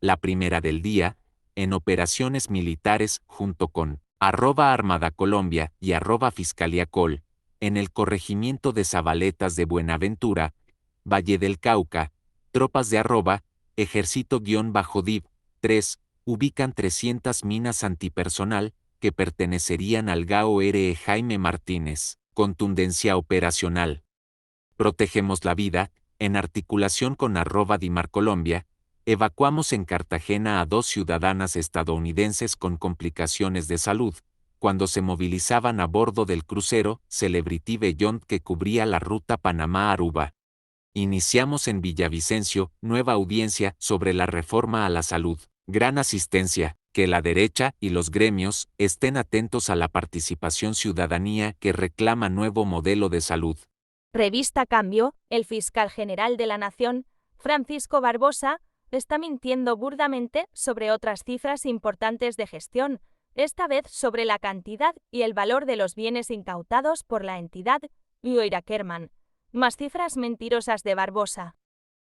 la primera del día, en operaciones militares junto con @Armada Colombia y @Fiscalía Col, en el corregimiento de Zabaletas de Buenaventura, Valle del Cauca, tropas de Ejército-Div 3, ubican 300 minas antipersonal que pertenecerían al GAO RE Jaime Martínez. Contundencia operacional. Protegemos la vida, en articulación con @Dimar Colombia, evacuamos en Cartagena a 2 ciudadanas estadounidenses con complicaciones de salud, cuando se movilizaban a bordo del crucero Celebrity Beyond que cubría la ruta Panamá-Aruba. Iniciamos en Villavicencio, nueva audiencia sobre la reforma a la salud. Gran asistencia, que la derecha y los gremios estén atentos a la participación ciudadanía que reclama nuevo modelo de salud. Revista Cambio, el fiscal general de la Nación, Francisco Barbosa, está mintiendo burdamente sobre otras cifras importantes de gestión, esta vez sobre la cantidad y el valor de los bienes incautados por la entidad Lloyd Kerman. Más cifras mentirosas de Barbosa.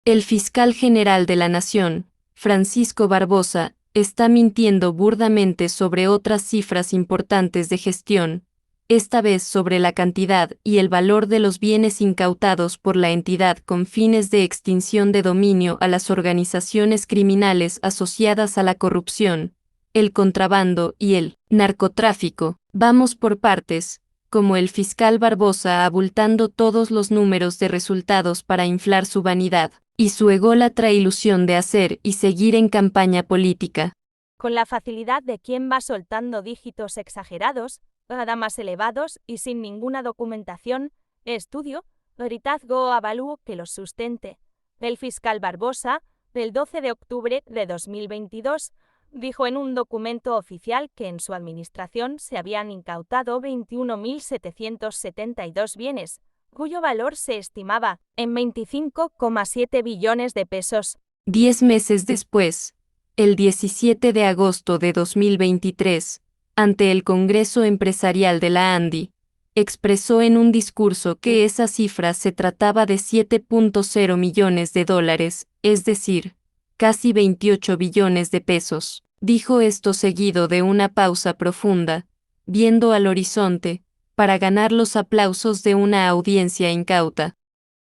El fiscal general de la Nación, Francisco Barbosa, está mintiendo burdamente sobre otras cifras importantes de gestión, esta vez sobre la cantidad y el valor de los bienes incautados por la entidad con fines de extinción de dominio a las organizaciones criminales asociadas a la corrupción, el contrabando y el narcotráfico. Vamos por partes, como el fiscal Barbosa abultando todos los números de resultados para inflar su vanidad y su ególatra ilusión de hacer y seguir en campaña política. Con la facilidad de quien va soltando dígitos exagerados, nada más elevados y sin ninguna documentación, estudio, veritazgo o avalúo que los sustente. El fiscal Barbosa, del 12 de octubre de 2022, dijo en un documento oficial que en su administración se habían incautado 21.772 bienes, cuyo valor se estimaba en 25,7 billones de pesos. 10 meses después, el 17 de agosto de 2023, ante el Congreso Empresarial de la ANDI, expresó en un discurso que esa cifra se trataba de 7.0 millones de dólares, es decir, casi 28 billones de pesos. Dijo esto seguido de una pausa profunda, viendo al horizonte, para ganar los aplausos de una audiencia incauta.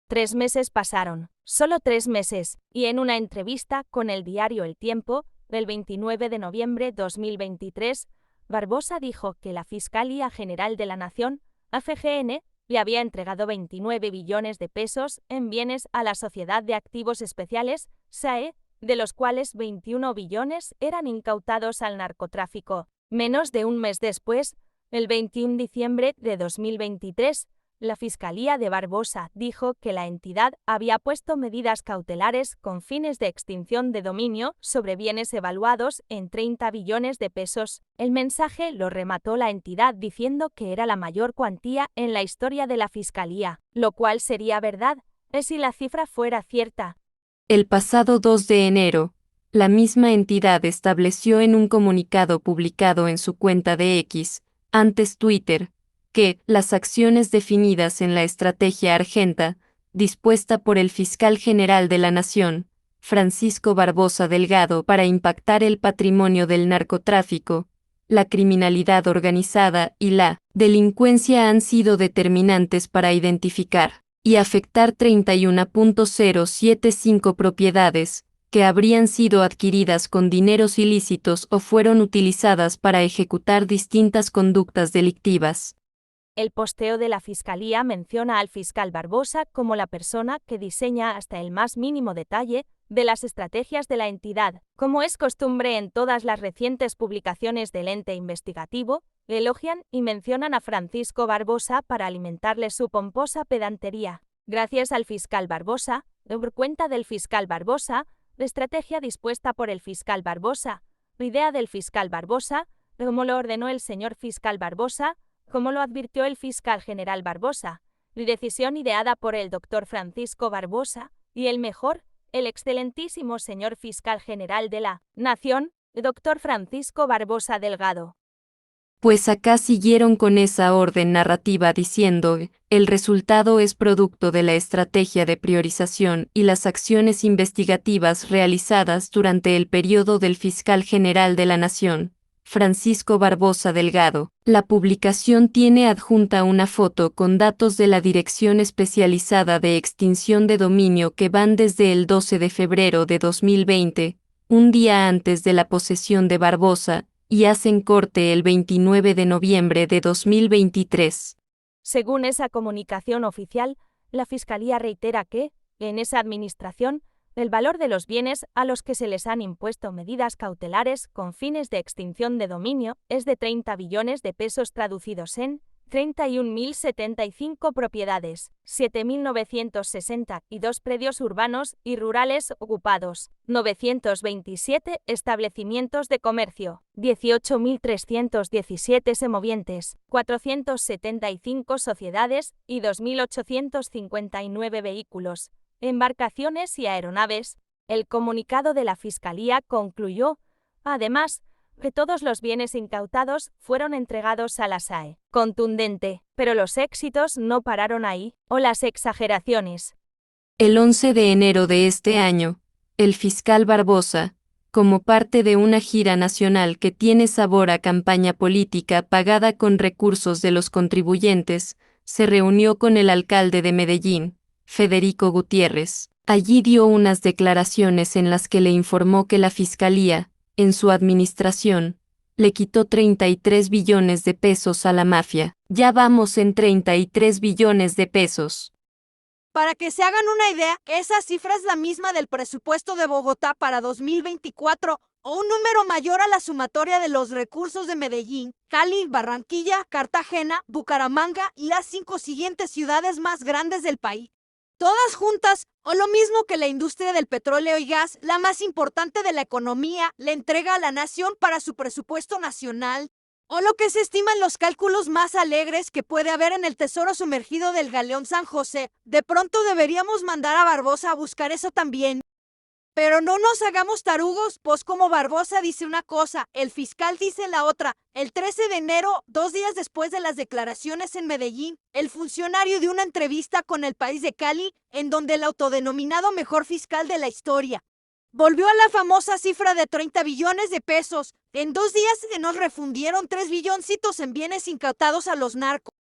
3 meses pasaron, solo 3 meses, y en una entrevista con el diario El Tiempo, del 29 de noviembre de 2023, Barbosa dijo que la Fiscalía General de la Nación, FGN, le había entregado 29 billones de pesos en bienes a la Sociedad de Activos Especiales, SAE, de los cuales 21 billones eran incautados al narcotráfico. Menos de un mes después, el 21 de diciembre de 2023, la Fiscalía de Barbosa dijo que la entidad había puesto medidas cautelares con fines de extinción de dominio sobre bienes evaluados en 30 billones de pesos. El mensaje lo remató la entidad diciendo que era la mayor cuantía en la historia de la Fiscalía, lo cual sería verdad, si la cifra fuera cierta. El pasado 2 de enero, la misma entidad estableció en un comunicado publicado en su cuenta de X, antes Twitter, que las acciones definidas en la estrategia Argenta, dispuesta por el fiscal general de la Nación, Francisco Barbosa Delgado, para impactar el patrimonio del narcotráfico, la criminalidad organizada y la delincuencia han sido determinantes para identificar y afectar 31.075 propiedades, que habrían sido adquiridas con dineros ilícitos o fueron utilizadas para ejecutar distintas conductas delictivas. El posteo de la Fiscalía menciona al fiscal Barbosa como la persona que diseña hasta el más mínimo detalle de las estrategias de la entidad. Como es costumbre en todas las recientes publicaciones del ente investigativo, elogian y mencionan a Francisco Barbosa para alimentarle su pomposa pedantería. Gracias al fiscal Barbosa, por cuenta del fiscal Barbosa, la estrategia dispuesta por el fiscal Barbosa, la idea del fiscal Barbosa, como lo ordenó el señor fiscal Barbosa, como lo advirtió el fiscal general Barbosa, la decisión ideada por el doctor Francisco Barbosa, y el mejor, el excelentísimo señor fiscal general de la Nación, el doctor Francisco Barbosa Delgado. Pues acá siguieron con esa orden narrativa diciendo, el resultado es producto de la estrategia de priorización y las acciones investigativas realizadas durante el periodo del fiscal general de la Nación, Francisco Barbosa Delgado. La publicación tiene adjunta una foto con datos de la Dirección Especializada de Extinción de Dominio que van desde el 12 de febrero de 2020, un día antes de la posesión de Barbosa, y hacen corte el 29 de noviembre de 2023. Según esa comunicación oficial, la Fiscalía reitera que, en esa administración, el valor de los bienes a los que se les han impuesto medidas cautelares con fines de extinción de dominio es de 30 billones de pesos traducidos en 31.075 propiedades, 7.962 predios urbanos y rurales ocupados, 927 establecimientos de comercio, 18.317 semovientes, 475 sociedades y 2.859 vehículos, embarcaciones y aeronaves. El comunicado de la Fiscalía concluyó, además, que todos los bienes incautados fueron entregados a la SAE. Contundente, pero los éxitos no pararon ahí, o las exageraciones. El 11 de enero de este año, el fiscal Barbosa, como parte de una gira nacional que tiene sabor a campaña política pagada con recursos de los contribuyentes, se reunió con el alcalde de Medellín, Federico Gutiérrez. Allí dio unas declaraciones en las que le informó que la Fiscalía, en su administración, le quitó 33 billones de pesos a la mafia. Ya vamos en 33 billones de pesos. Para que se hagan una idea, esa cifra es la misma del presupuesto de Bogotá para 2024, o un número mayor a la sumatoria de los recursos de Medellín, Cali, Barranquilla, Cartagena, Bucaramanga y las 5 siguientes ciudades más grandes del país. Todas juntas, o lo mismo que la industria del petróleo y gas, la más importante de la economía, le entrega a la nación para su presupuesto nacional, o lo que se estima en los cálculos más alegres que puede haber en el tesoro sumergido del galeón San José. De pronto deberíamos mandar a Barbosa a buscar eso también. Pero no nos hagamos tarugos, pues como Barbosa dice una cosa, el fiscal dice la otra. El 13 de enero, 2 días después de las declaraciones en Medellín, el funcionario dio una entrevista con El País de Cali, en donde el autodenominado mejor fiscal de la historia volvió a la famosa cifra de 30 billones de pesos. En 2 días se nos refundieron 3 billoncitos en bienes incautados a los narcos.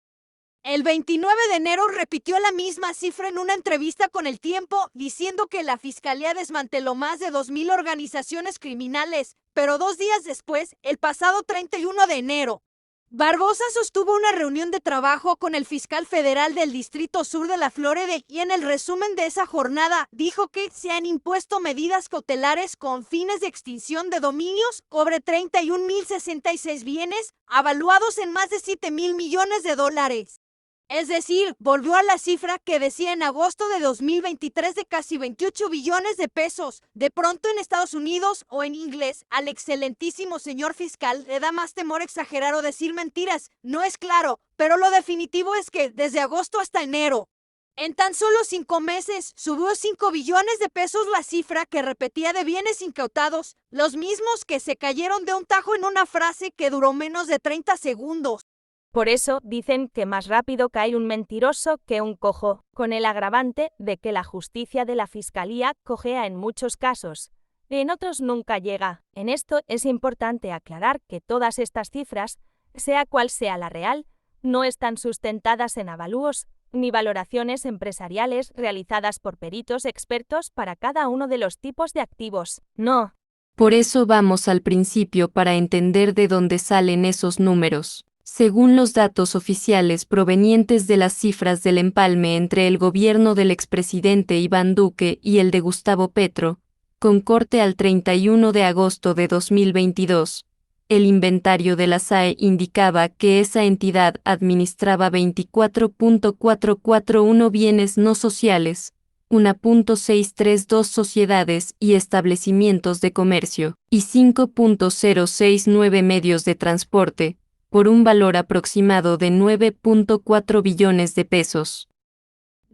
El 29 de enero repitió la misma cifra en una entrevista con El Tiempo, diciendo que la Fiscalía desmanteló más de 2.000 organizaciones criminales, pero 2 días después, el pasado 31 de enero, Barbosa sostuvo una reunión de trabajo con el fiscal federal del Distrito Sur de la Florida y en el resumen de esa jornada dijo que se han impuesto medidas cautelares con fines de extinción de dominios sobre 31.066 bienes, avaluados en más de 7.000 millones de dólares. Es decir, volvió a la cifra que decía en agosto de 2023 de casi 28 billones de pesos. De pronto en Estados Unidos o en inglés, al excelentísimo señor fiscal le da más temor exagerar o decir mentiras. No es claro, pero lo definitivo es que desde agosto hasta enero, en tan solo 5 meses, subió 5 billones de pesos la cifra que repetía de bienes incautados, los mismos que se cayeron de un tajo en una frase que duró menos de 30 segundos. Por eso dicen que más rápido cae un mentiroso que un cojo, con el agravante de que la justicia de la Fiscalía cojea en muchos casos, y en otros nunca llega. En esto es importante aclarar que todas estas cifras, sea cual sea la real, no están sustentadas en avalúos ni valoraciones empresariales realizadas por peritos expertos para cada uno de los tipos de activos. No. Por eso vamos al principio para entender de dónde salen esos números. Según los datos oficiales provenientes de las cifras del empalme entre el gobierno del expresidente Iván Duque y el de Gustavo Petro, con corte al 31 de agosto de 2022, el inventario de la SAE indicaba que esa entidad administraba 24.441 bienes no sociales, 1.632 sociedades y establecimientos de comercio, y 5.069 medios de transporte, por un valor aproximado de 9.4 billones de pesos.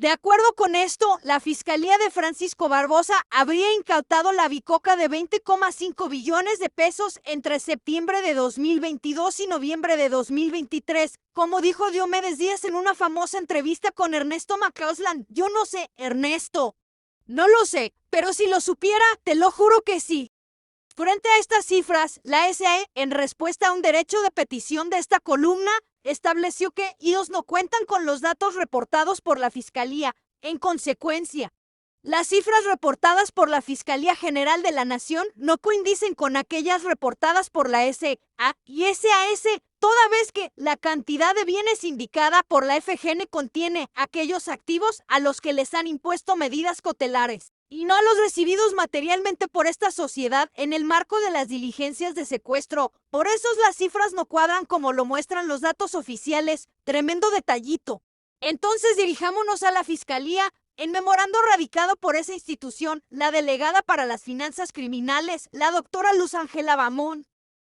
De acuerdo con esto, la Fiscalía de Francisco Barbosa habría incautado la bicoca de 20,5 billones de pesos entre septiembre de 2022 y noviembre de 2023, como dijo Diomedes Díaz en una famosa entrevista con Ernesto McCausland. Yo no sé, Ernesto. No lo sé, pero si lo supiera, te lo juro que sí. Frente a estas cifras, la SAE, en respuesta a un derecho de petición de esta columna, estableció que ellos no cuentan con los datos reportados por la Fiscalía. En consecuencia, las cifras reportadas por la Fiscalía General de la Nación no coinciden con aquellas reportadas por la SAE y SAS, toda vez que la cantidad de bienes indicada por la FGN contiene aquellos activos a los que les han impuesto medidas cautelares y no a los recibidos materialmente por esta sociedad en el marco de las diligencias de secuestro. Por eso las cifras no cuadran como lo muestran los datos oficiales. Tremendo detallito. Entonces dirijámonos a la Fiscalía. En memorando radicado por esa institución, la delegada para las finanzas criminales, la doctora Luz Ángela Bamón,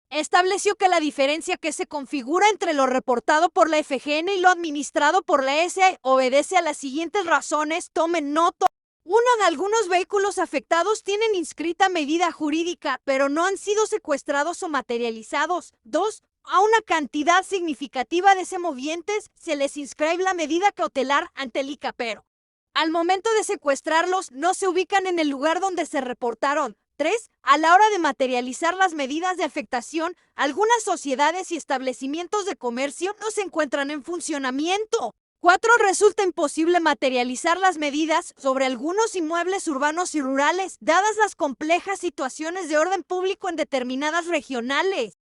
estableció que la diferencia que se configura entre lo reportado por la FGN y lo administrado por la SAE obedece a las siguientes razones. Tomen nota. 1. De algunos vehículos afectados tienen inscrita medida jurídica, pero no han sido secuestrados o materializados. 2. A una cantidad significativa de semovientes se les inscribe la medida cautelar ante el ICAPERO. Al momento de secuestrarlos, no se ubican en el lugar donde se reportaron. 3. A la hora de materializar las medidas de afectación, algunas sociedades y establecimientos de comercio no se encuentran en funcionamiento. 4. Resulta imposible materializar las medidas sobre algunos inmuebles urbanos y rurales, dadas las complejas situaciones de orden público en determinadas regionales.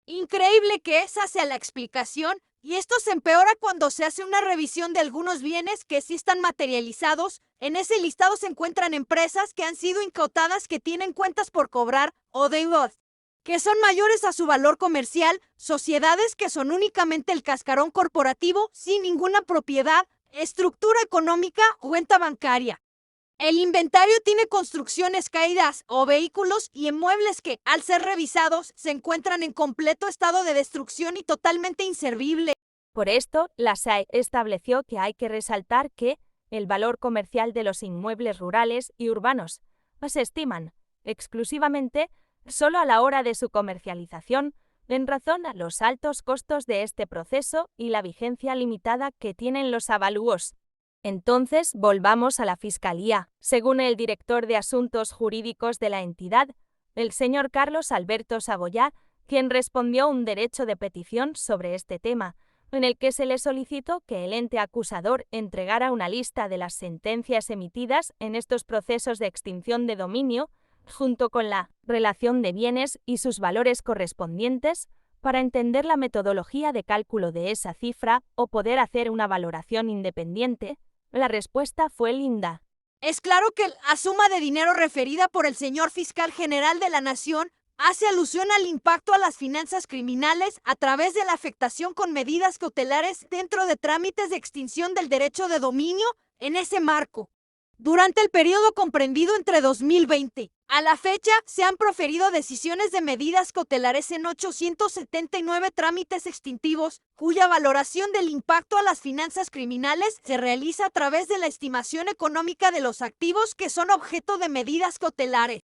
Increíble que esa sea la explicación, y esto se empeora cuando se hace una revisión de algunos bienes que sí están materializados. En ese listado se encuentran empresas que han sido incautadas que tienen cuentas por cobrar o deudas que son mayores a su valor comercial, sociedades que son únicamente el cascarón corporativo sin ninguna propiedad, estructura económica o cuenta bancaria. El inventario tiene construcciones caídas o vehículos y inmuebles que, al ser revisados, se encuentran en completo estado de destrucción y totalmente inservible. Por esto, la SAE estableció que hay que resaltar que el valor comercial de los inmuebles rurales y urbanos se estiman exclusivamente solo a la hora de su comercialización, en razón a los altos costos de este proceso y la vigencia limitada que tienen los avalúos. Entonces, volvamos a la Fiscalía. Según el director de Asuntos Jurídicos de la entidad, el señor Carlos Alberto Saboyá, quien respondió un derecho de petición sobre este tema, en el que se le solicitó que el ente acusador entregara una lista de las sentencias emitidas en estos procesos de extinción de dominio, junto con la relación de bienes y sus valores correspondientes, para entender la metodología de cálculo de esa cifra o poder hacer una valoración independiente. La respuesta fue linda. Es claro que la suma de dinero referida por el señor fiscal general de la Nación hace alusión al impacto a las finanzas criminales a través de la afectación con medidas cautelares dentro de trámites de extinción del derecho de dominio en ese marco. Durante el periodo comprendido entre 2020 a la fecha, se han proferido decisiones de medidas cautelares en 879 trámites extintivos, cuya valoración del impacto a las finanzas criminales se realiza a través de la estimación económica de los activos que son objeto de medidas cautelares.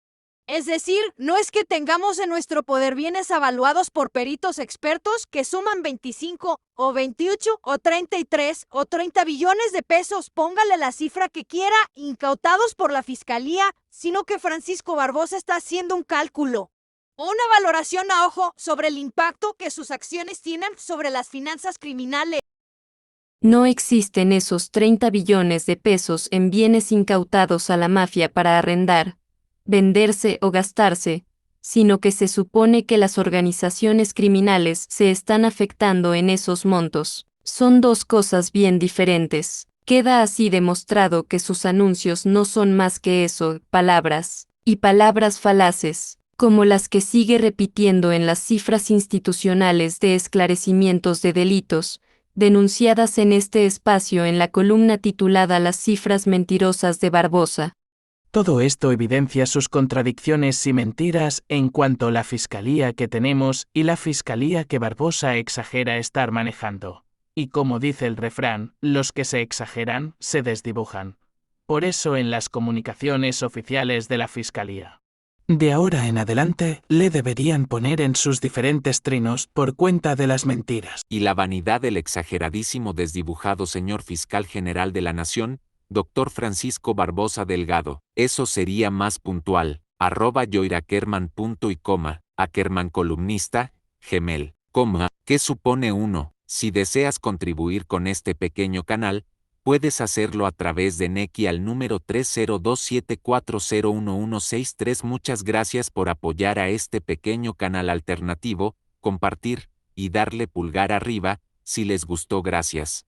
Es decir, no es que tengamos en nuestro poder bienes avaluados por peritos expertos que suman 25 o 28 o 33 o 30 billones de pesos, póngale la cifra que quiera, incautados por la Fiscalía, sino que Francisco Barbosa está haciendo un cálculo o una valoración a ojo sobre el impacto que sus acciones tienen sobre las finanzas criminales. No existen esos 30 billones de pesos en bienes incautados a la mafia para arrendar, venderse o gastarse, sino que se supone que las organizaciones criminales se están afectando en esos montos. Son dos cosas bien diferentes. Queda así demostrado que sus anuncios no son más que eso, palabras, y palabras falaces, como las que sigue repitiendo en las cifras institucionales de esclarecimientos de delitos, denunciadas en este espacio en la columna titulada Las cifras mentirosas de Barbosa. Todo esto evidencia sus contradicciones y mentiras en cuanto a la fiscalía que tenemos y la fiscalía que Barbosa exagera estar manejando. Y como dice el refrán, los que se exageran, se desdibujan. Por eso en las comunicaciones oficiales de la Fiscalía. De ahora en adelante, le deberían poner en sus diferentes trinos por cuenta de las mentiras. Y la vanidad del exageradísimo desdibujado señor fiscal general de la Nación, Dr. Francisco Barbosa Delgado. Eso sería más puntual. @yoirakerman. Ackerman columnista, Gmail. ¿Qué supone uno? Si deseas contribuir con este pequeño canal, puedes hacerlo a través de Nequi al número 30274011163. Muchas gracias por apoyar a este pequeño canal alternativo, compartir, y darle pulgar arriba, si les gustó. Gracias.